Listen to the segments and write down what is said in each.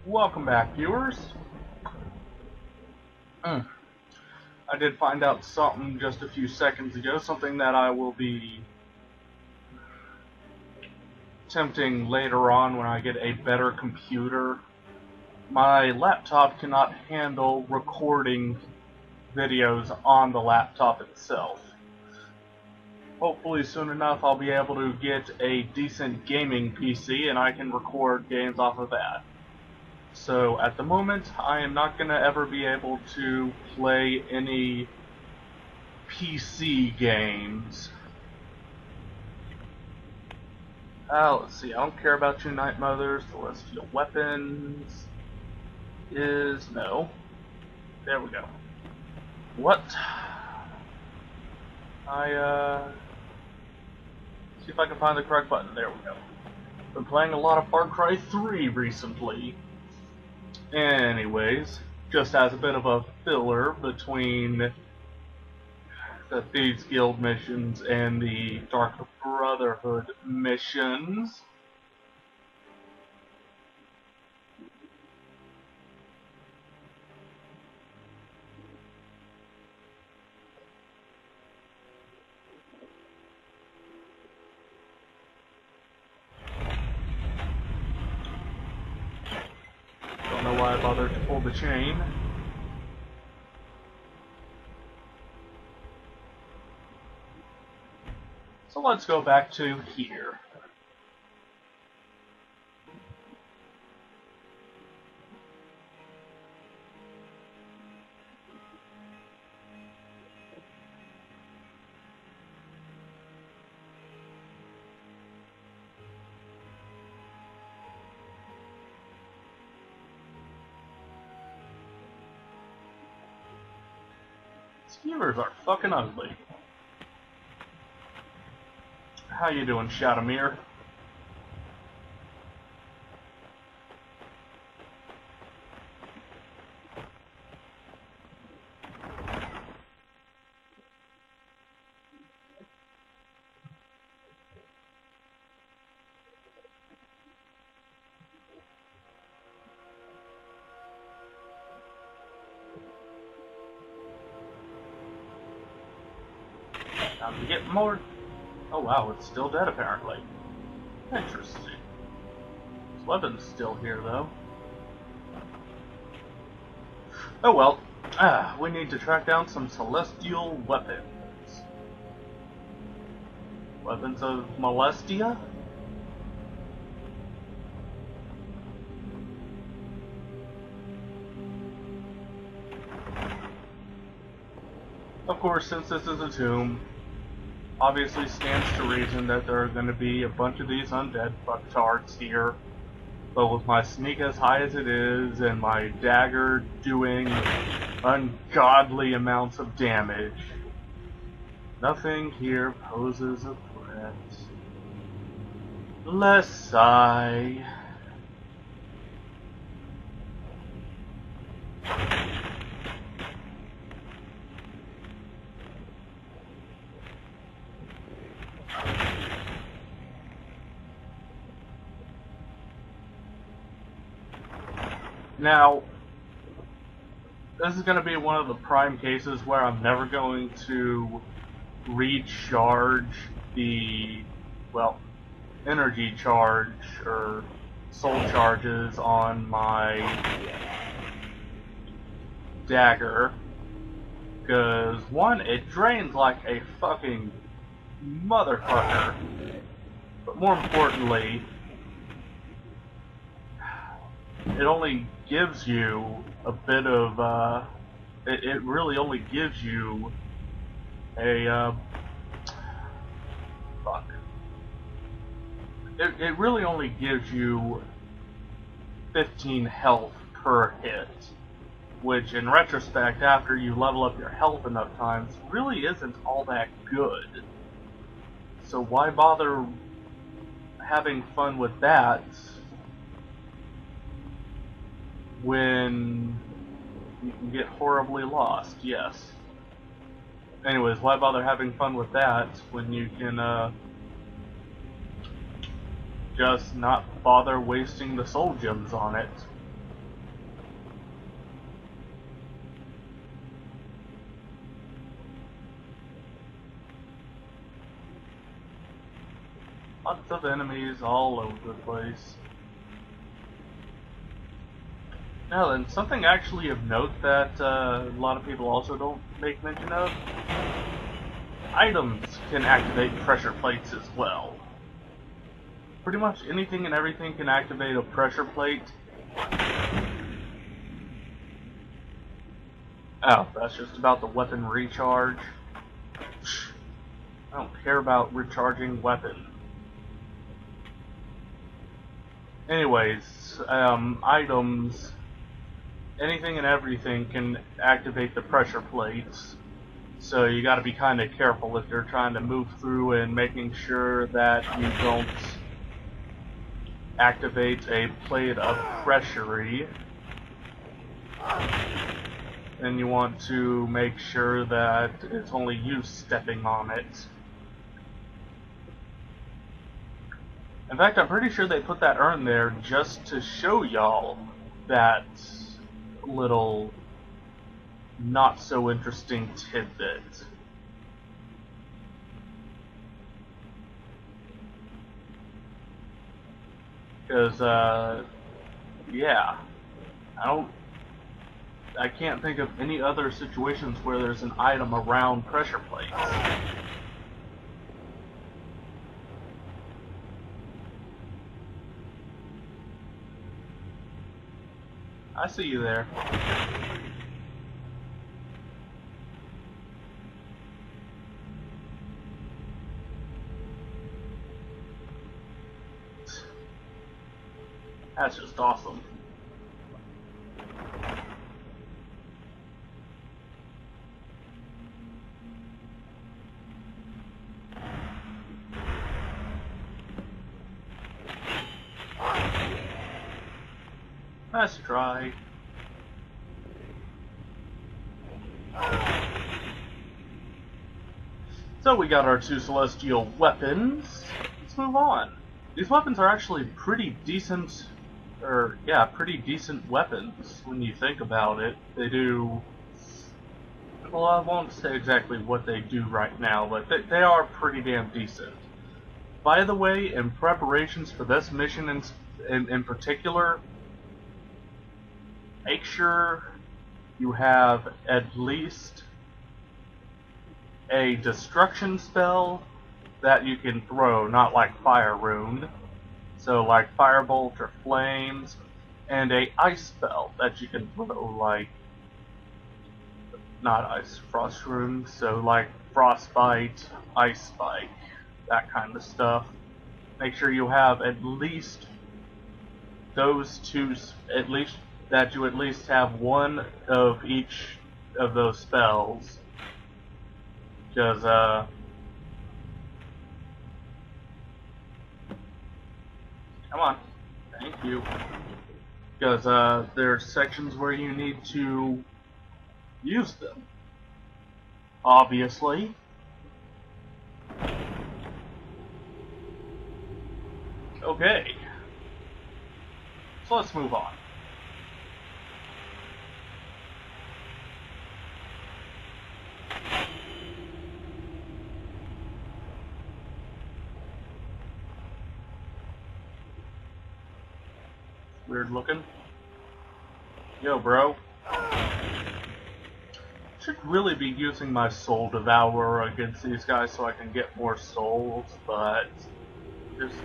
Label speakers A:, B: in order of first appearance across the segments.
A: Welcome back, viewers. I did find out something just a few seconds ago, something that I will be attempting later on when I get a better computer. My laptop cannot handle recording videos on the laptop itself. Hopefully soon enough I'll be able to get a decent gaming PC and I can record games off of that. So at the moment, I am not going to ever be able to play any PC games. Let's see, I don't care about you, Night Mothers. Celestial Weapons is no. There we go. What? See if I can find the correct button. There we go. Been playing a lot of Far Cry 3 recently. Anyways, just as a bit of a filler between the Thieves Guild missions and the Dark Brotherhood missions. Don't know why I bothered to pull the chain. So let's go back to here. Skewers are fucking ugly. How you doing, Shadamir? Time to get more. Oh wow, it's still dead apparently. Interesting. His weapon's still here though. Oh well. We need to track down some celestial weapons. Weapons of Molestia? Of course, since this is a tomb, obviously stands to reason that there are going to be a bunch of these undead fucktards here. But with my sneak as high as it is, and my dagger doing ungodly amounts of damage, nothing here poses a threat. Let's sigh. Now, this is going to be one of the prime cases where I'm never going to recharge the, well, energy charge or soul charges on my dagger. Because, one, it drains like a fucking motherfucker. But more importantly, it only gives you a bit of, it really only gives you a, fuck. It really only gives you 15 health per hit, which in retrospect, after you level up your health enough times, really isn't all that good. So why bother having fun with that when you can get horribly lost? Yes. Anyways, why bother having fun with that when you can just not bother wasting the soul gems on it? Lots of enemies all over the place. Now then, something actually of note that a lot of people also don't make mention of. Items can activate pressure plates as well. Pretty much anything and everything can activate a pressure plate. Oh, that's just about the weapon recharge. I don't care about recharging weapon. Anyways, items, anything and everything can activate the pressure plates. So you gotta be kind of careful if you're trying to move through and making sure that you don't activate a plate of pressure. And you want to make sure that it's only you stepping on it. In fact, I'm pretty sure they put that urn there just to show y'all that little not so interesting tidbit. Because, yeah, I can't think of any other situations where there's an item around pressure plates. I see you there. That's just awesome. Nice try. So we got our two celestial weapons. Let's move on. These weapons are actually pretty decent, pretty decent weapons when you think about it. They do, well, I won't say exactly what they do right now, but they are pretty damn decent. By the way, in preparations for this mission in particular, make sure you have at least a destruction spell that you can throw, not like Fire Rune. So like Firebolt or Flames, and a ice spell that you can throw, like, not Ice, Frost Rune, so like Frostbite, Ice Spike, that kind of stuff. Make sure you have at least those two, that you at least have one of each of those spells. Because, come on. Thank you. Because, there are sections where you need to use them. Obviously. Okay. So let's move on. Weird looking. Yo, bro. Should really be using my Soul Devourer against these guys so I can get more souls, but just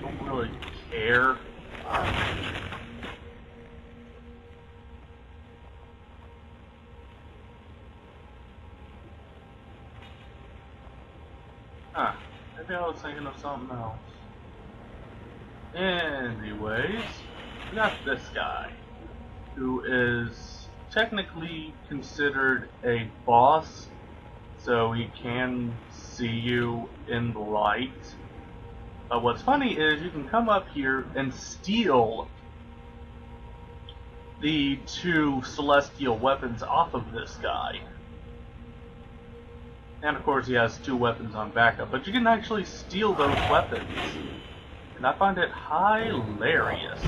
A: don't really care. Huh. Maybe I was thinking of something else. Anyways, we got this guy, who is technically considered a boss, so he can see you in the light. But what's funny is you can come up here and steal the two celestial weapons off of this guy. And of course he has two weapons on backup, but you can actually steal those weapons. And I find it hilarious.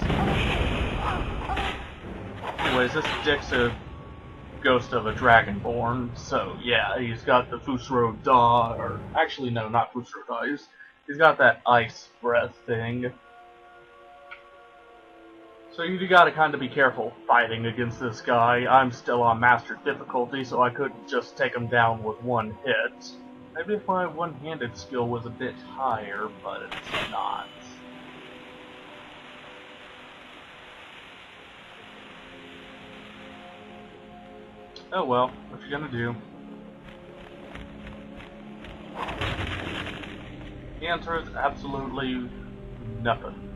A: Anyways, this dick's a ghost of a dragonborn, so yeah, he's got the Fusro Da, or actually no, not Fusro Da, He's got that ice breath thing. So you gotta kind of be careful fighting against this guy. I'm still on master difficulty, so I couldn't just take him down with one hit. Maybe if my one-handed skill was a bit higher, but it's not. Oh well, what you gonna do? The answer is absolutely nothing.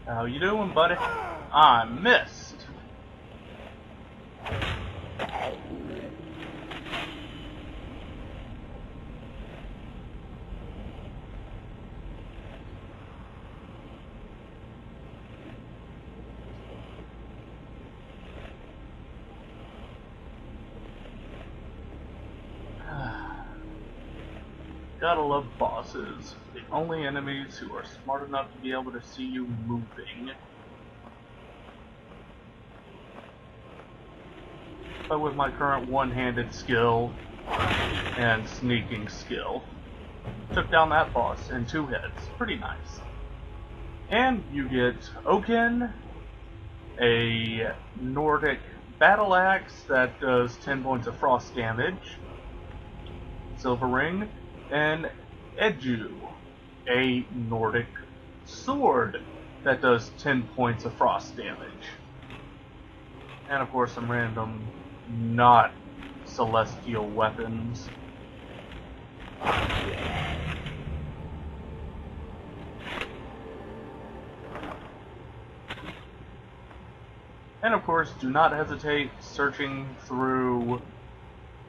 A: How you doing, buddy? I missed. Gotta love bosses. The only enemies who are smart enough to be able to see you moving. But with my current one-handed skill and sneaking skill, took down that boss in 2 hits. Pretty nice. And you get Oaken, a Nordic battle axe that does 10 points of frost damage, silver ring, and Edu, a Nordic sword that does 10 points of frost damage. And of course some random not celestial weapons. And of course, do not hesitate searching through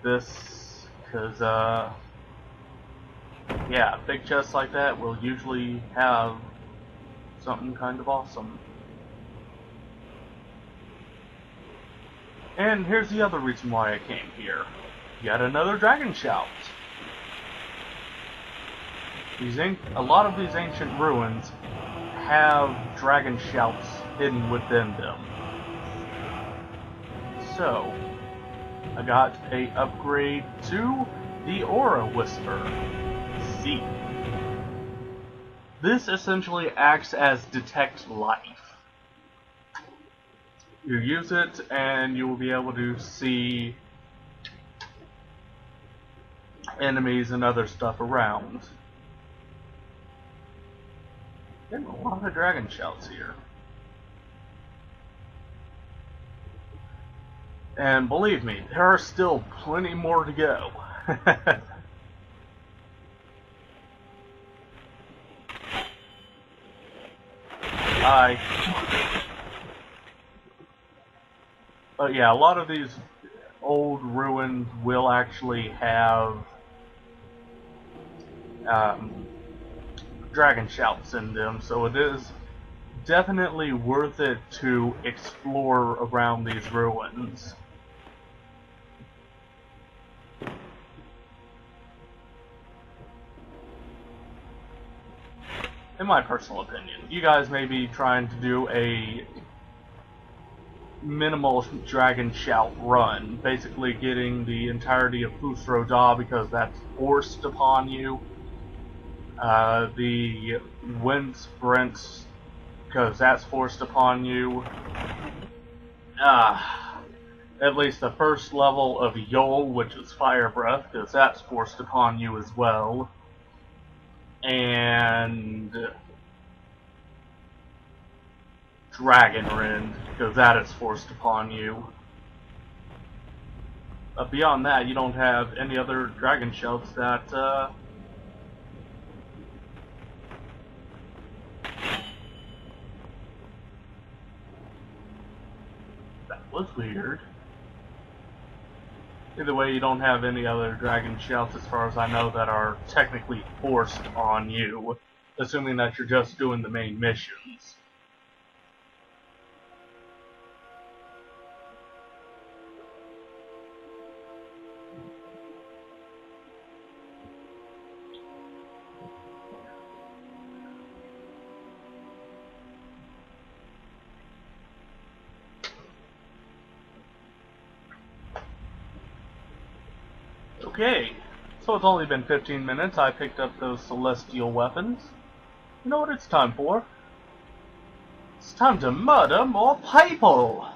A: this, because yeah, big chests like that will usually have something kind of awesome. And here's the other reason why I came here. Yet another dragon shout. A lot of these ancient ruins have dragon shouts hidden within them. So, I got a upgrade to the Aura Whisper. See. This essentially acts as detect life. You use it and you will be able to see enemies and other stuff around. Getting a lot of dragon shouts here. And believe me, there are still plenty more to go. Hi. But yeah, a lot of these old ruins will actually have dragon shouts in them, so it is definitely worth it to explore around these ruins. In my personal opinion, you guys may be trying to do a minimal dragon shout run, basically getting the entirety of Fusro Da because that's forced upon you. The wind sprints because that's forced upon you. At least the first level of Yol, which is fire breath, because that's forced upon you as well. And Dragon Rend, because that is forced upon you. But beyond that, you don't have any other dragon shouts that was weird. Either way, you don't have any other dragon shouts, as far as I know, that are technically forced on you, assuming that you're just doing the main missions. Okay, so it's only been 15 minutes. I picked up those celestial weapons. You know what it's time for? It's time to murder more people!